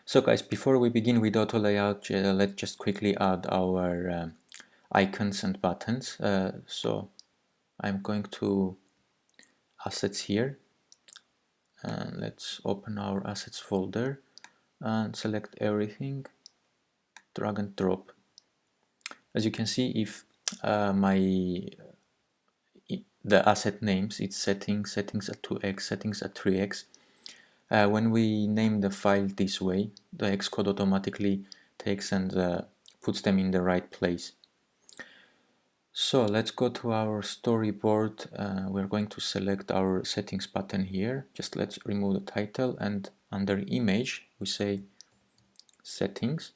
So guys, before we begin with auto layout, let's just quickly add our icons and buttons. So I'm going to assets here, and let's open our assets folder and select everything, drag and drop. As you can see, if the asset names, it's settings at 2x, settings at 3x. When we name the file this way, the Xcode automatically takes and puts them in the right place. So let's go to our storyboard. We're going to select our settings button here. Just let's remove the title, and under image we say settings.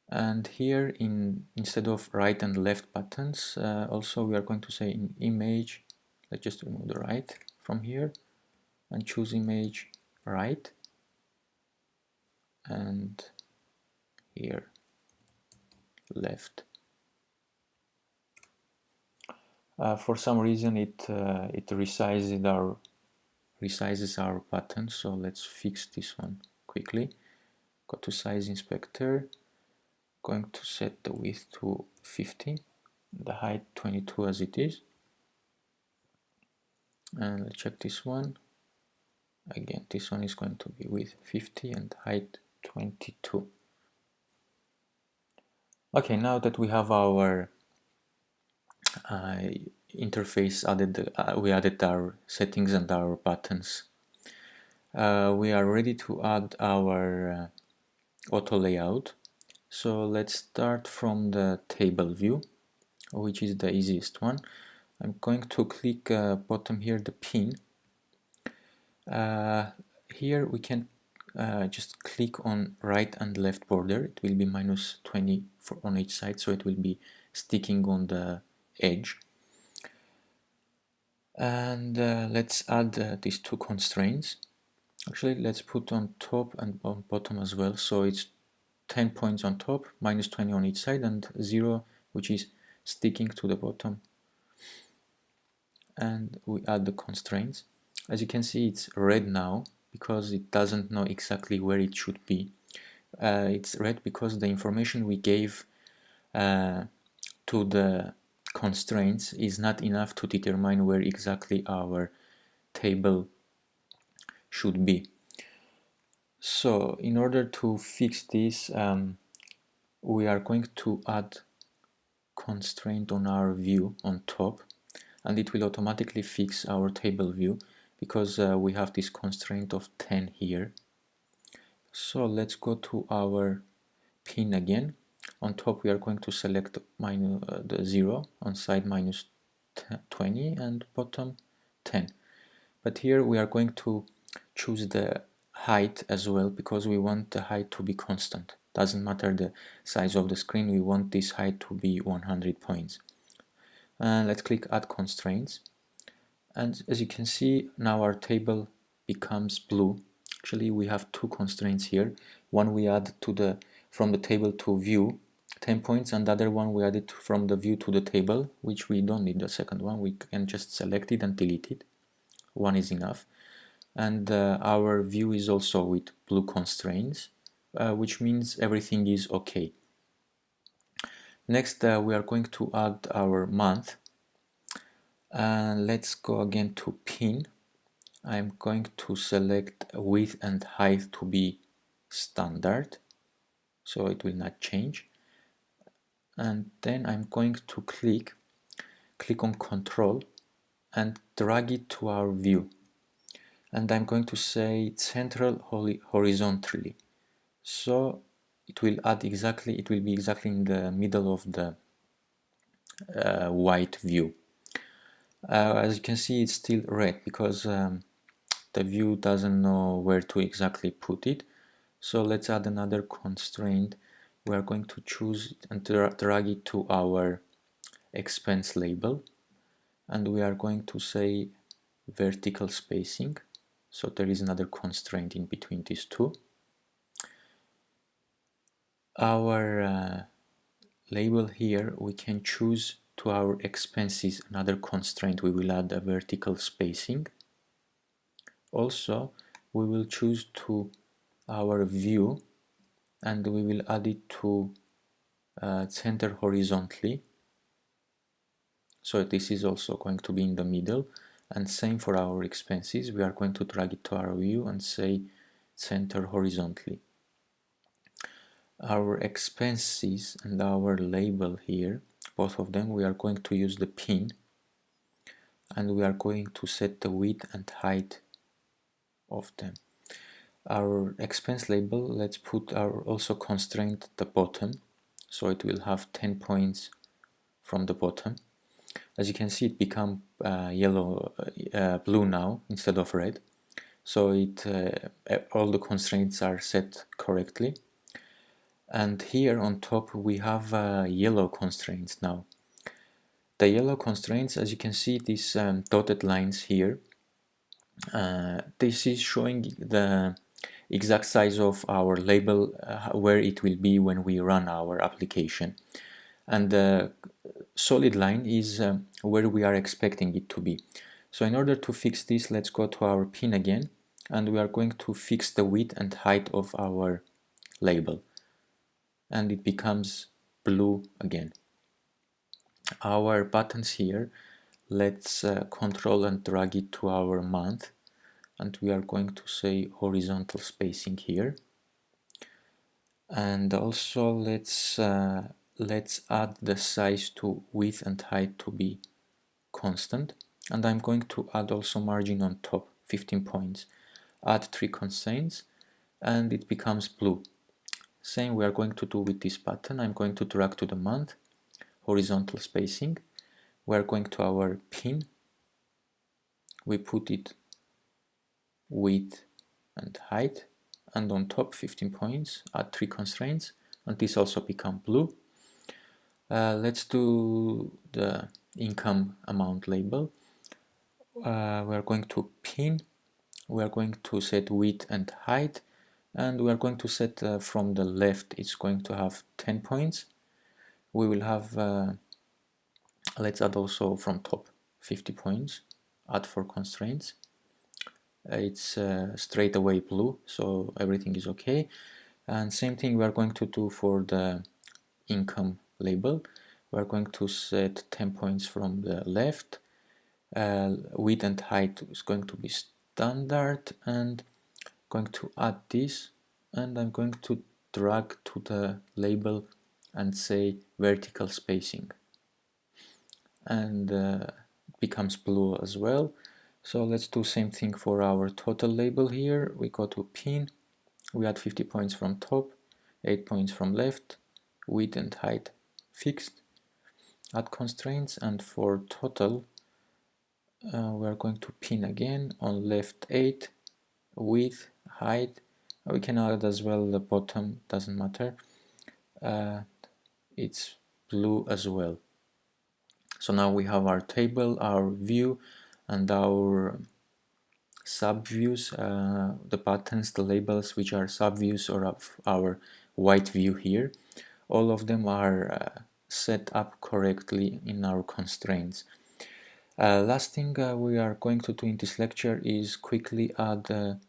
And here, instead of right and left buttons, also we are going to say in image, let's just remove the right from here and choose image right, and here left. For some reason it resizes our button, so let's fix this one quickly. Go to size inspector, going to set the width to 50, the height 22 as it is, and let's check this one. Again, this one is going to be width 50 and height 22. Okay, now that we have our interface added, we added our settings and our buttons. We are ready to add our auto layout. So let's start from the table view, which is the easiest one. I'm going to click bottom here, the pin. Here we can just click on right and left border. It will be -20 on each side, so it will be sticking on the edge. And let's add these two constraints. Actually, let's put on top and on bottom as well, so it's 10 points on top, -20 on each side, and 0, which is sticking to the bottom. And we add the constraints. As you can see, it's red now because it doesn't know exactly where it should be. It's red because the information we gave to the constraints is not enough to determine where exactly our table should be. So in order to fix this, we are going to add constraint on our view on top, and it will automatically fix our table view because we have this constraint of 10 here. So let's go to our pin again. On top we are going to select the 0, on side -20, and bottom 10. But here we are going to choose the height as well, because we want the height to be constant. Doesn't matter the size of the screen, we want this height to be 100 points. And let's click add constraints, and as you can see, now our table becomes blue. Actually, we have two constraints here. One we add to from the table to view, 10 points, and the other one we added from the view to the table, which we don't need the second one. We can just select it and delete it. One is enough. And our view is also with blue constraints, which means everything is okay. Next, we are going to add our month. Let's go again to pin. I'm going to select width and height to be standard, so it will not change. And then I'm going to click on control and drag it to our view. And I'm going to say central horizontally. So it will be exactly in the middle of the white view. As you can see, it's still red because the view doesn't know where to exactly put it. So let's add another constraint. We are going to choose and drag it to our expense label, and we are going to say vertical spacing. So there is another constraint in between these two. Our label here, we can choose to our expenses another constraint. We will add a vertical spacing. Also, we will choose to our view and we will add it to center horizontally. So this is also going to be in the middle, and same for our expenses. We are going to drag it to our view and say center horizontally. Our expenses and our label here, both of them, we are going to use the pin, and we are going to set the width and height of them. Our expense label, let's put our also constraint at the bottom, so it will have 10 points from the bottom. As you can see, it become blue now instead of red, so all the constraints are set correctly. And here on top we have yellow constraints now. The yellow constraints, as you can see, these dotted lines here, this is showing the exact size of our label, where it will be when we run our application. And the solid line is where we are expecting it to be. So in order to fix this, let's go to our pin again, and we are going to fix the width and height of our label, and it becomes blue again. Our buttons here, let's control and drag it to our month, and we are going to say horizontal spacing here. And also let's add the size to width and height to be constant, and I'm going to add also margin on top, 15 points. Add 3 constraints and it becomes blue. Same we are going to do with this button. I'm going to drag to the month, horizontal spacing. We are going to our pin, we put it width and height, and on top 15 points, add 3 constraints, and this also become blue. Let's do the income amount label. We are going to pin, we are going to set width and height, and we are going to set from the left, it's going to have 10 points. We will have, let's add also from top 50 points, add 4 constraints. It's straight away blue, so everything is okay. And same thing we are going to do for the income label. We are going to set 10 points from the left. Width and height is going to be standard, and going to add this, and I'm going to drag to the label and say vertical spacing, and it becomes blue as well. So let's do same thing for our total label here. We go to pin, we add 50 points from top, 8 points from left, width and height fixed, add constraints, and for total we are going to pin again, on left 8, width, height, we can add as well the bottom, doesn't matter, it's blue as well. So now we have our table, our view, and our subviews, the buttons, the labels which are subviews or of our white view here. All of them are set up correctly in our constraints. Last thing we are going to do in this lecture is quickly add a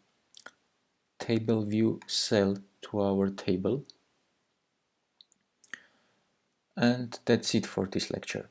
table view cell to our table. And that's it for this lecture.